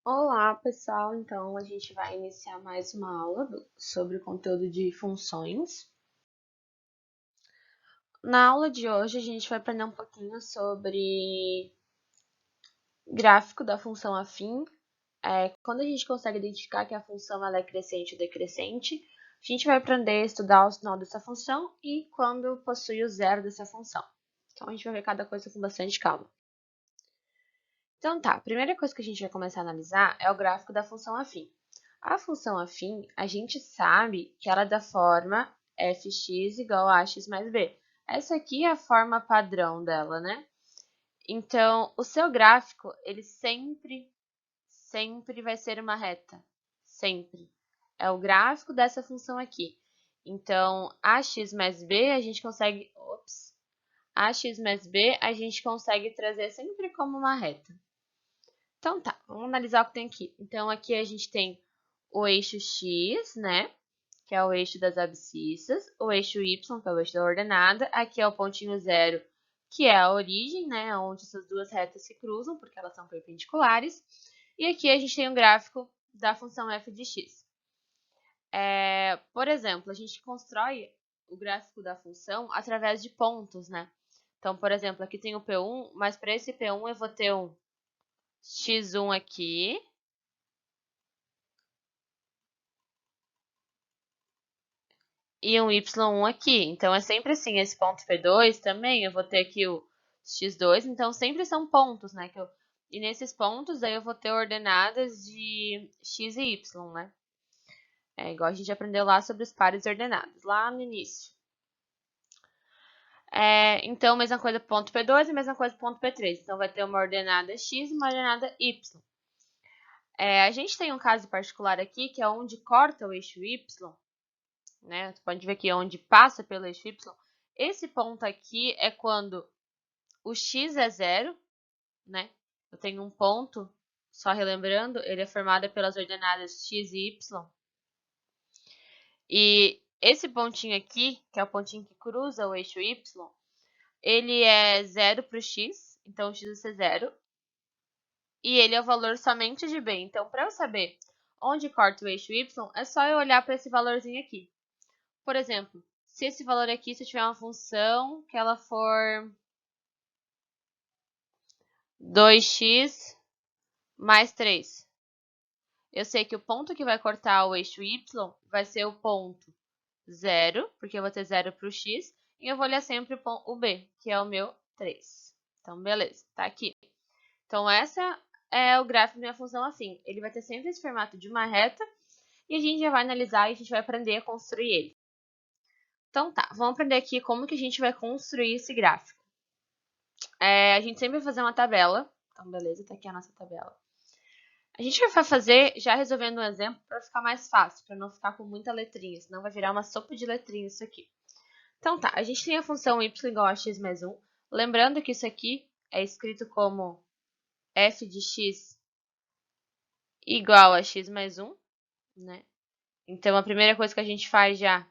Olá, pessoal! Então, a gente vai iniciar mais uma aula sobre o conteúdo de funções. Na aula de hoje, a gente vai aprender um pouquinho sobre gráfico da função afim. Quando a gente consegue identificar que a função ela é crescente ou decrescente, a gente vai aprender a estudar o sinal dessa função e quando possui o zero dessa função. Então, a gente vai ver cada coisa com bastante calma. Então tá, a primeira coisa que a gente vai começar a analisar é o gráfico da função afim. A função afim, a gente sabe que ela é da forma fx igual a x mais b. Essa aqui é a forma padrão dela, né? Então, o seu gráfico, ele sempre vai ser uma reta. Sempre. É o gráfico dessa função aqui. Então, ax mais b, a gente consegue... ax mais b, a gente consegue trazer sempre como uma reta. Então tá, vamos analisar o que tem aqui. Então aqui a gente tem o eixo x, né? Que é o eixo das abscissas, o eixo y, que é o eixo da ordenada, aqui é o pontinho zero, que é a origem, né? Onde essas duas retas se cruzam, porque elas são perpendiculares. E aqui a gente tem um gráfico da função f de x. Por exemplo, a gente constrói o gráfico da função através de pontos, né? Então, por exemplo, aqui tem o P1, mas para esse P1 eu vou ter um x1 aqui, e um y1 aqui. Então, é sempre assim, esse ponto P2 também, eu vou ter aqui o x2, então sempre são pontos, né? E nesses pontos, aí eu vou ter ordenadas de x e y, né? É igual a gente aprendeu lá sobre os pares ordenados, lá no início. Então, mesma coisa ponto P2 e mesma coisa ponto P3. Então, vai ter uma ordenada x e uma ordenada y. A gente tem um caso particular aqui, que é onde corta o eixo y, né? Você pode ver aqui onde passa pelo eixo y. Esse ponto aqui é quando o x é zero, né? Eu tenho um ponto, só relembrando, ele é formado pelas ordenadas x e y. E esse pontinho aqui, que é o pontinho que cruza o eixo y, ele é zero para o x, então o x vai ser zero. E ele é o valor somente de b. Então, para eu saber onde corta o eixo y, é só eu olhar para esse valorzinho aqui. Por exemplo, se esse valor aqui, se eu tiver uma função que ela for 2x mais 3. Eu sei que o ponto que vai cortar o eixo y vai ser o ponto 0, porque eu vou ter 0 para o x, e eu vou olhar sempre o b, que é o meu 3. Então, beleza, tá aqui. Então, essa é o gráfico da minha função afim. Ele vai ter sempre esse formato de uma reta, e a gente já vai analisar e a gente vai aprender a construir ele. Então tá, vamos aprender aqui como que a gente vai construir esse gráfico. A gente sempre vai fazer uma tabela. Então, beleza, tá aqui a nossa tabela. A gente vai fazer já resolvendo um exemplo para ficar mais fácil, para não ficar com muita letrinha, senão vai virar uma sopa de letrinhas isso aqui. Então tá, a gente tem a função y igual a x mais 1. Lembrando que isso aqui é escrito como f de x igual a x mais 1, né? Então a primeira coisa que a gente faz já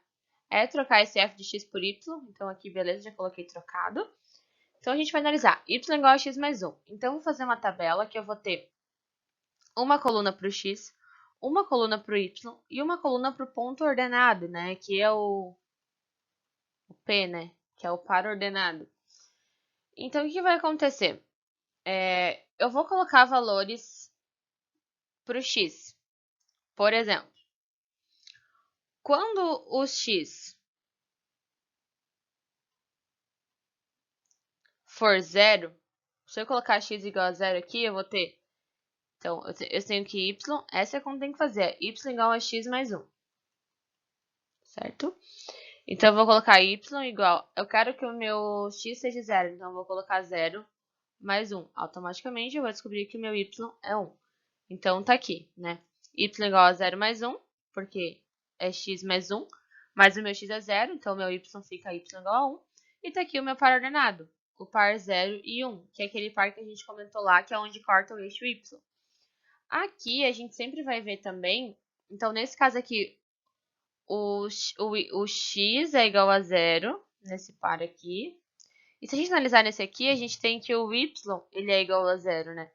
é trocar esse f de x por y. Então aqui, beleza, já coloquei trocado. Então a gente vai analisar y igual a x mais 1. Então vou fazer uma tabela que eu vou ter uma coluna para o x, uma coluna para o y e uma coluna para o ponto ordenado, né? Que é o P, né? Que é o par ordenado. Então, o que vai acontecer? Eu vou colocar valores para o x. Por exemplo, quando o x for zero, se eu colocar x igual a zero aqui, eu vou ter... Então, eu tenho que y, essa é como tem que fazer, é y igual a x mais 1. Certo? Então, eu vou colocar y igual... Eu quero que o meu x seja zero, então eu vou colocar 0 mais 1. Automaticamente, eu vou descobrir que o meu y é 1. Então, tá aqui, né? Y igual a 0 mais 1, porque é x mais 1, mas o meu x é 0, então o meu y fica y igual a 1. E tá aqui o meu par ordenado, o par 0 e 1, que é aquele par que a gente comentou lá, que é onde corta o eixo y. Aqui, a gente sempre vai ver também, então nesse caso aqui, o x é igual a 0, nesse par aqui. E se a gente analisar nesse aqui, a gente tem que o y, ele é igual a 0, né?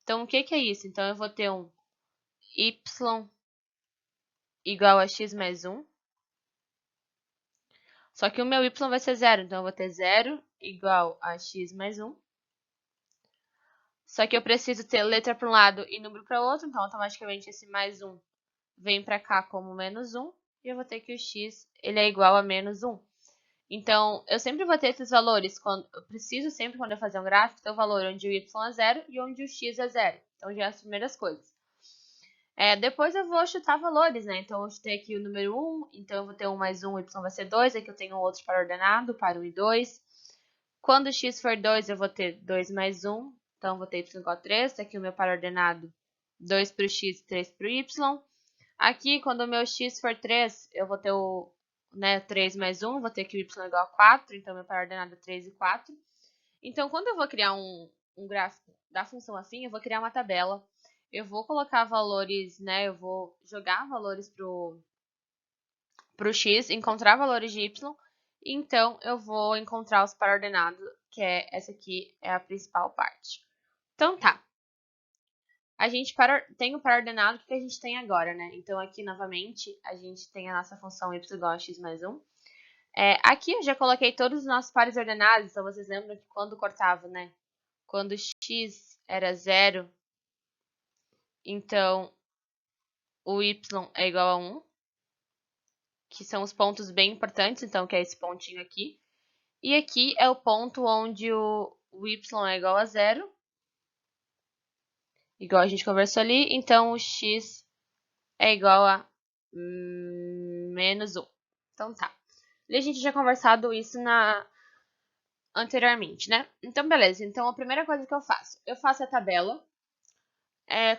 Então, o que é isso? Então, eu vou ter um y igual a x mais 1. Só que o meu y vai ser 0, então eu vou ter 0 igual a x mais 1. Só que eu preciso ter letra para um lado e número para o outro, então automaticamente esse mais 1 vem para cá como menos 1. E eu vou ter que o x ele é igual a menos 1. Então, eu sempre vou ter esses valores, eu preciso sempre, quando eu fazer um gráfico, ter o valor onde o y é 0 e onde o x é 0. Então, já é as primeiras coisas. Depois eu vou chutar valores, né? Então, eu chutei aqui o número 1, então eu vou ter 1 mais 1, y vai ser 2, aqui eu tenho outro para ordenado, para 1 e 2. Quando o x for 2, eu vou ter 2 mais 1, então eu vou ter y igual a 3, tá aqui o meu para ordenado, 2 para o x e 3 para o y. Aqui, quando o meu x for 3, eu vou ter o 3 mais 1, vou ter que o y igual a 4, então meu par ordenado é 3 e 4. Então, quando eu vou criar um gráfico da função afim, eu vou criar uma tabela. Eu vou colocar valores, eu vou jogar valores pro x, encontrar valores de y, então eu vou encontrar os par ordenados, que essa aqui é a principal parte. Então tá. A gente tem o par ordenado, o que a gente tem agora, né? Então, aqui, novamente, a gente tem a nossa função y igual a x mais 1. Aqui eu já coloquei todos os nossos pares ordenados, então vocês lembram que quando cortava, né? Quando x era 0, então o y é igual a 1, que são os pontos bem importantes, então, que é esse pontinho aqui. E aqui é o ponto onde o y é igual a 0, igual a gente conversou ali, então o x é igual a menos 1. Então tá. E a gente já conversado isso anteriormente, né? Então, beleza. Então, a primeira coisa que eu faço a tabela,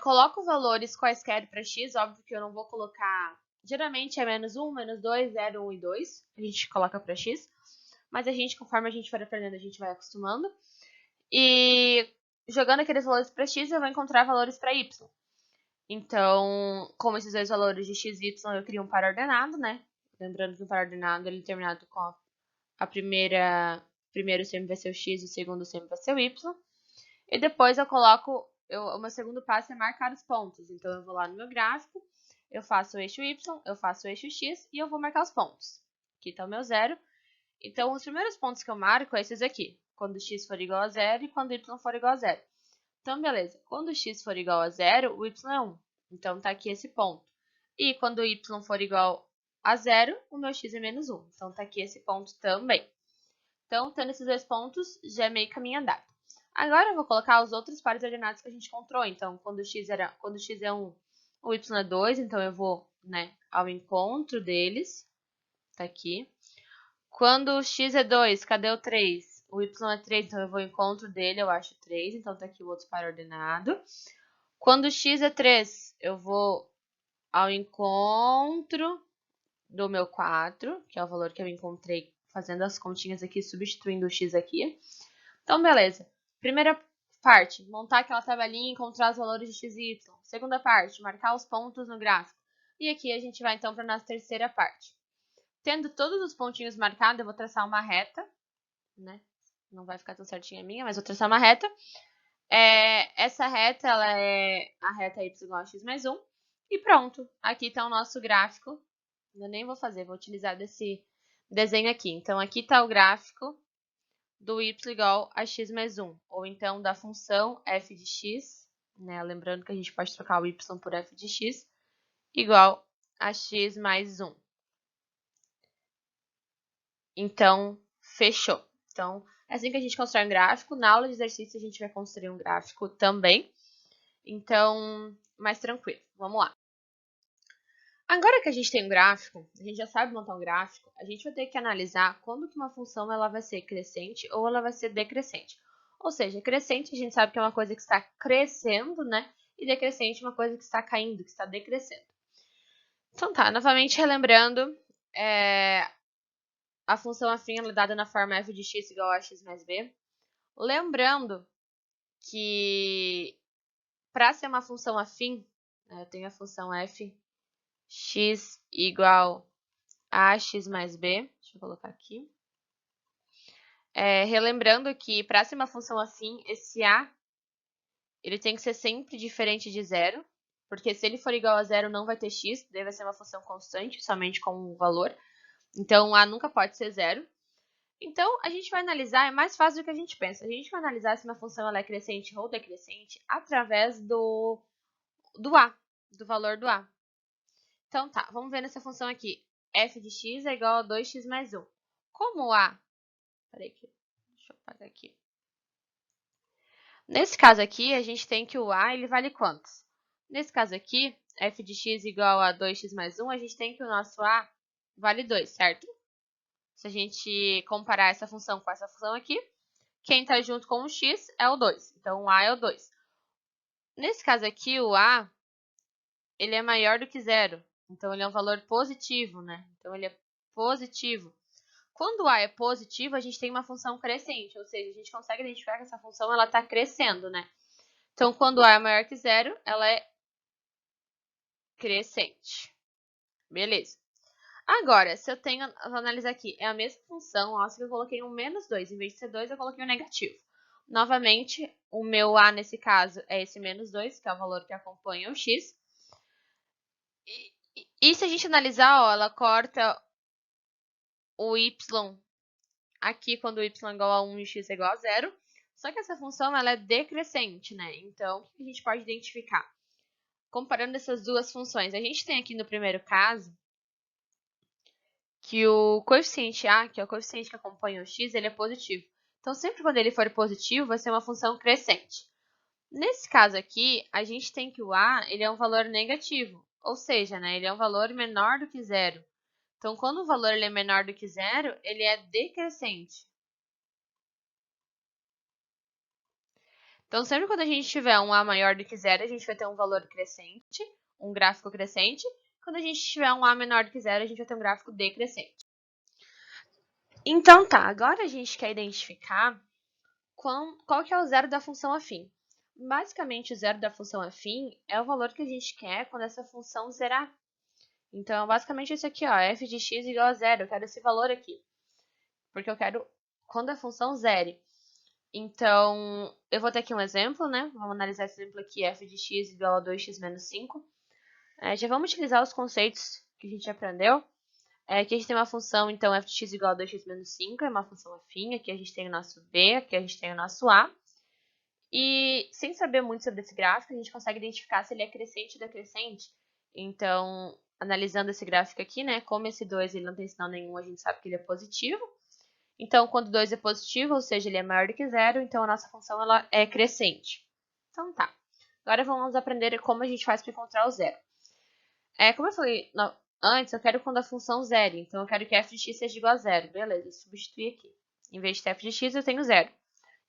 coloco valores quaisquer para x, óbvio que eu não vou colocar... Geralmente é menos 1, menos 2, 0, 1 e 2, a gente coloca para x, mas conforme a gente for aprendendo, a gente vai acostumando. E jogando aqueles valores para x, eu vou encontrar valores para y. Então, como esses dois valores de x e y, eu crio um par ordenado, né? Lembrando que o par ordenado ele é terminado com a primeiro sempre vai ser o x, o segundo sempre vai ser o y. E depois eu coloco, o meu segundo passo é marcar os pontos. Então, eu vou lá no meu gráfico, eu faço o eixo y, eu faço o eixo x e eu vou marcar os pontos. Aqui está o meu 0. Então, os primeiros pontos que eu marco é esses aqui. Quando x for igual a 0 e quando y for igual a 0. Então, beleza. Quando o x for igual a 0, o y é 1. Então, tá aqui esse ponto. E quando o y for igual a 0, o meu x é menos 1. Então, tá aqui esse ponto também. Então, tendo esses dois pontos, já é meio caminho andado. Agora, eu vou colocar os outros pares ordenados que a gente encontrou. Então, quando o x é 1, o y é 2. Então, eu vou ao encontro deles. Tá aqui. Quando o x é 2, cadê o 3? O y é 3, então eu vou ao encontro dele, eu acho 3. Então, tá aqui o outro par ordenado. Quando o x é 3, eu vou ao encontro do meu 4, que é o valor que eu encontrei fazendo as continhas aqui, substituindo o x aqui. Então, beleza. Primeira parte, montar aquela tabelinha e encontrar os valores de x e y. Segunda parte, marcar os pontos no gráfico. E aqui a gente vai, então, para a nossa terceira parte. Tendo todos os pontinhos marcados, eu vou traçar uma reta, né? Não vai ficar tão certinha a minha, mas vou traçar uma reta. Essa reta, ela é a reta y igual a x mais 1. E pronto, aqui está o nosso gráfico. Eu nem vou fazer, vou utilizar desse desenho aqui. Então, aqui está o gráfico do y igual a x mais 1. Ou então da função f de x, né? Lembrando que a gente pode trocar o y por f de x, igual a x mais 1. Então, fechou. Então, é assim que a gente constrói um gráfico. Na aula de exercício, a gente vai construir um gráfico também. Então, mais tranquilo. Vamos lá. Agora que a gente tem um gráfico, a gente já sabe montar um gráfico, a gente vai ter que analisar quando que uma função ela vai ser crescente ou ela vai ser decrescente. Ou seja, crescente a gente sabe que é uma coisa que está crescendo, né? E decrescente é uma coisa que está caindo, que está decrescendo. Então tá, novamente relembrando, a função afim é dada na forma f de x igual a x mais b. Lembrando que para ser uma função afim, eu tenho a função f x igual a x mais b. Deixa eu colocar aqui. Relembrando que para ser uma função afim, esse a ele tem que ser sempre diferente de 0, porque se ele for igual a zero, não vai ter x, daí vai ser uma função constante, somente com um valor. Então, a nunca pode ser zero. Então, a gente vai analisar, é mais fácil do que a gente pensa. A gente vai analisar se uma função ela é crescente ou decrescente através do a, do valor do a. Então, tá, vamos ver nessa função aqui. F de x é igual a 2x mais 1. Como o a... Peraí, deixa eu apagar aqui. Nesse caso aqui, a gente tem que o a ele vale quantos? Nesse caso aqui, f de x igual a 2x mais 1, a gente tem que o nosso a vale 2, certo? Se a gente comparar essa função com essa função aqui, quem está junto com o x é o 2. Então, o a é o 2. Nesse caso aqui, o a ele é maior do que zero. Então, ele é um valor positivo, né? Então, ele é positivo. Quando o a é positivo, a gente tem uma função crescente, ou seja, a gente consegue identificar que essa função está crescendo, né? Então, quando a é maior que zero, ela é crescente. Beleza. Agora, se eu tenho, vou analisar aqui, é a mesma função, ó, só que eu coloquei um menos 2, em vez de ser 2, eu coloquei um negativo. Novamente, o meu a nesse caso é esse menos 2, que é o valor que acompanha o x. E se a gente analisar, ó, ela corta o y aqui quando o y é igual a 1 e x é igual a 0. Só que essa função ela é decrescente, né? Então, o que a gente pode identificar? Comparando essas duas funções, a gente tem aqui no primeiro caso que o coeficiente a, que é o coeficiente que acompanha o x, ele é positivo. Então, sempre quando ele for positivo, vai ser uma função crescente. Nesse caso aqui, a gente tem que o a ele é um valor negativo, ou seja, né, ele é um valor menor do que zero. Então, quando o valor ele é menor do que zero, ele é decrescente. Então, sempre quando a gente tiver um a maior do que zero, a gente vai ter um valor crescente, um gráfico crescente. Quando a gente tiver um a menor do que zero, a gente vai ter um gráfico decrescente. Então, tá, agora a gente quer identificar qual que é o zero da função afim. Basicamente, o zero da função afim é o valor que a gente quer quando essa função zerar. Então, basicamente isso aqui, ó, f de x igual a zero. Eu quero esse valor aqui, porque eu quero quando a função zere. Então, eu vou ter aqui um exemplo, né? Vamos analisar esse exemplo aqui, f de x igual a 2x menos 5. Já vamos utilizar os conceitos que a gente aprendeu. Aqui a gente tem uma função, então, f de x igual a 2x menos 5, é uma função afim. Aqui a gente tem o nosso b, aqui a gente tem o nosso a. E, sem saber muito sobre esse gráfico, a gente consegue identificar se ele é crescente ou decrescente. Então, analisando esse gráfico aqui, né, como esse 2 ele não tem sinal nenhum, a gente sabe que ele é positivo. Então, quando 2 é positivo, ou seja, ele é maior do que zero, então a nossa função ela é crescente. Então, tá. Agora vamos aprender como a gente faz para encontrar o zero. Como eu falei antes, eu quero quando a função zere. Então, eu quero que f de x seja igual a zero. Beleza, substituir aqui. Em vez de f de x, eu tenho zero.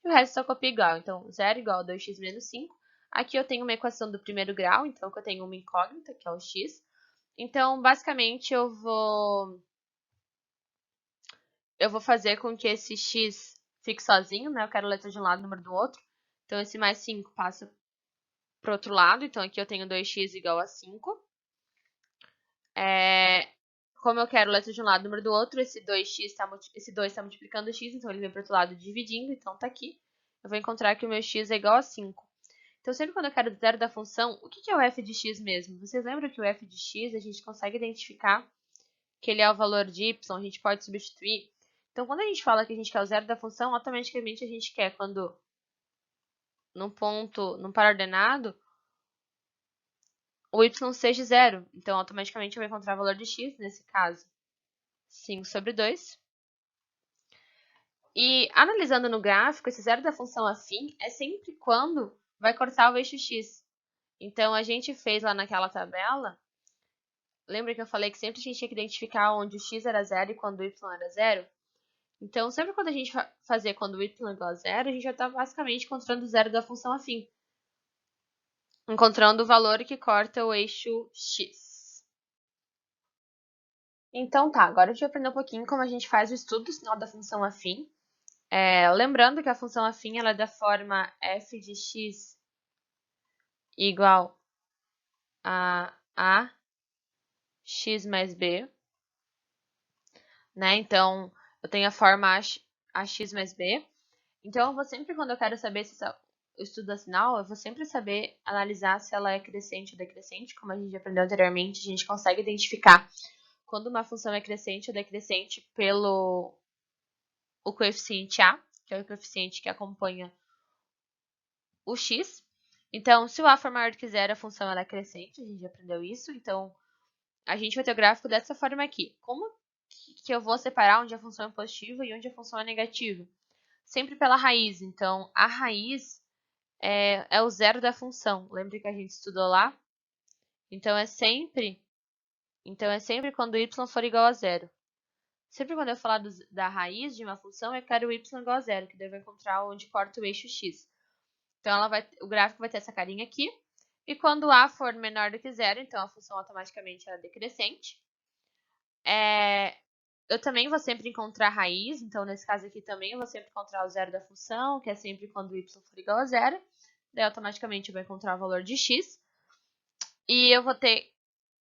E o resto só copia igual. Então, zero igual a 2x menos 5. Aqui eu tenho uma equação do primeiro grau, então eu tenho uma incógnita, que é o x. Então, basicamente, eu vou fazer com que esse x fique sozinho, né? Eu quero letra de um lado e número do outro. Então, esse mais 5 passa para o outro lado. Então, aqui eu tenho 2x igual a 5. Como eu quero letra de um lado e número do outro, esse 2 está multiplicando o x, então ele vem para o outro lado dividindo, então tá aqui. Eu vou encontrar que o meu x é igual a 5. Então, sempre quando eu quero zero da função, o que é o f de x mesmo? Vocês lembram que o f de x a gente consegue identificar que ele é o valor de y, a gente pode substituir. Então, quando a gente fala que a gente quer o zero da função, automaticamente a gente quer quando num par ordenado, o y seja zero. Então, automaticamente eu vou encontrar o valor de x, nesse caso, 5 sobre 2. E analisando no gráfico, esse zero da função afim é sempre quando vai cortar o eixo x. Então, a gente fez lá naquela tabela, lembra que eu falei que sempre a gente tinha que identificar onde o x era zero e quando o y era zero? Então, sempre quando a gente fazer quando o y é igual a zero, a gente vai estar basicamente encontrando o zero da função afim. Encontrando o valor que corta o eixo x. Então tá, agora a gente vai aprender um pouquinho como a gente faz o estudo do sinal da função afim. Lembrando que a função afim ela é da forma f de x igual a x mais b. Né? Então, eu tenho a forma ax mais b. Então, eu vou sempre, quando eu quero saber se o estudo da sinal, eu vou sempre saber analisar se ela é crescente ou decrescente. Como a gente aprendeu anteriormente, a gente consegue identificar quando uma função é crescente ou decrescente pelo o coeficiente A, que é o coeficiente que acompanha o x. Então, se o A for maior do que zero, a função ela é crescente, a gente já aprendeu isso. Então, a gente vai ter o gráfico dessa forma aqui. Como que eu vou separar onde a função é positiva e onde a função é negativa? Sempre pela raiz. Então, a raiz é o zero da função. Lembra que a gente estudou lá? Então, é sempre quando y for igual a zero. Sempre quando eu falar da raiz de uma função, eu quero o y igual a zero, que daí eu vou encontrar onde corta o eixo x. Então, o gráfico vai ter essa carinha aqui. E quando a for menor do que zero, então a função automaticamente é decrescente. Eu também vou sempre encontrar a raiz, então nesse caso aqui também eu vou sempre encontrar o zero da função, que é sempre quando o y for igual a zero. Daí automaticamente eu vou encontrar o valor de x. E eu vou ter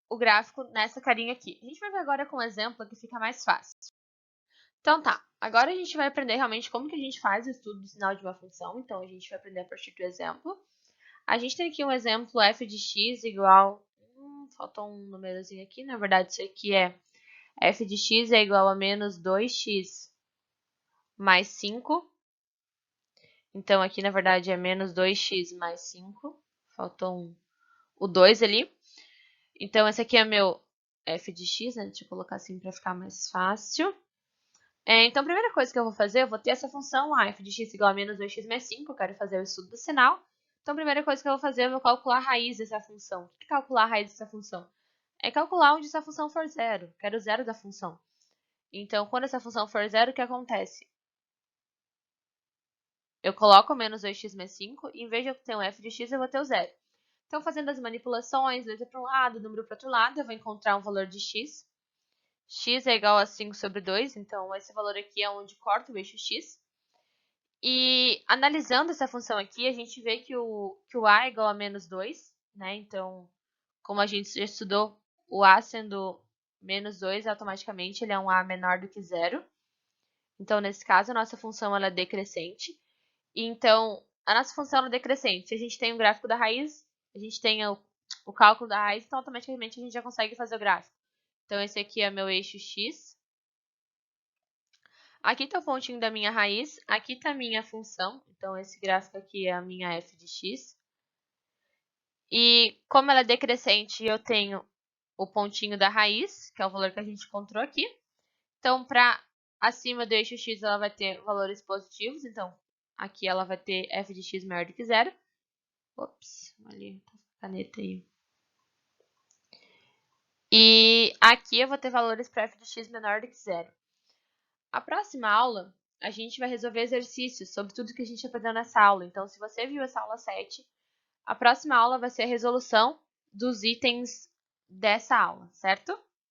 o gráfico nessa carinha aqui. A gente vai ver agora com um exemplo que fica mais fácil. Então tá, agora a gente vai aprender realmente como que a gente faz o estudo do sinal de uma função. Então a gente vai aprender a partir do exemplo. A gente tem aqui um exemplo f de x igual... faltou um númerozinho aqui, na verdade isso aqui é f de x é igual a menos 2x mais 5. Então aqui na verdade é menos 2x mais 5. Faltou o 2 ali. Então esse aqui é meu f de x, né? Deixa eu colocar assim para ficar mais fácil. Então a primeira coisa que eu vou fazer, eu vou ter essa função f de x igual a menos 2x mais 5. Eu quero fazer o estudo do sinal. Então a primeira coisa que eu vou fazer, eu vou calcular a raiz dessa função. O que é calcular a raiz dessa função? É calcular onde essa função for zero. Quero o zero da função. Então, quando essa função for zero, o que acontece? Eu coloco menos 2x mais 5, e em vez de eu ter um f de x, eu vou ter o zero. Então, fazendo as manipulações, letra para um lado, número para outro lado, eu vou encontrar um valor de x. X é igual a 5 sobre 2, então esse valor aqui é onde corta o eixo x. E analisando essa função aqui, a gente vê que o a é igual a menos 2, né? Então, como a gente já estudou, o a sendo menos 2, automaticamente ele é um a menor do que zero. Então, nesse caso, a nossa função ela é decrescente. Então, a nossa função ela é decrescente. Se a gente tem o gráfico da raiz, a gente tem o cálculo da raiz, então automaticamente a gente já consegue fazer o gráfico. Então, esse aqui é meu eixo x. Aqui está o pontinho da minha raiz, aqui está a minha função, então esse gráfico aqui é a minha f de x. E como ela é decrescente, eu tenho o pontinho da raiz, que é o valor que a gente encontrou aqui. Então, para acima do eixo x, ela vai ter valores positivos, então aqui ela vai ter f de x maior do que zero. Ops, ali, tá a caneta aí. E aqui eu vou ter valores para f de x menor do que zero. A próxima aula, a gente vai resolver exercícios sobre tudo que a gente aprendeu nessa aula. Então, se você viu essa aula 7, a próxima aula vai ser a resolução dos itens dessa aula, certo?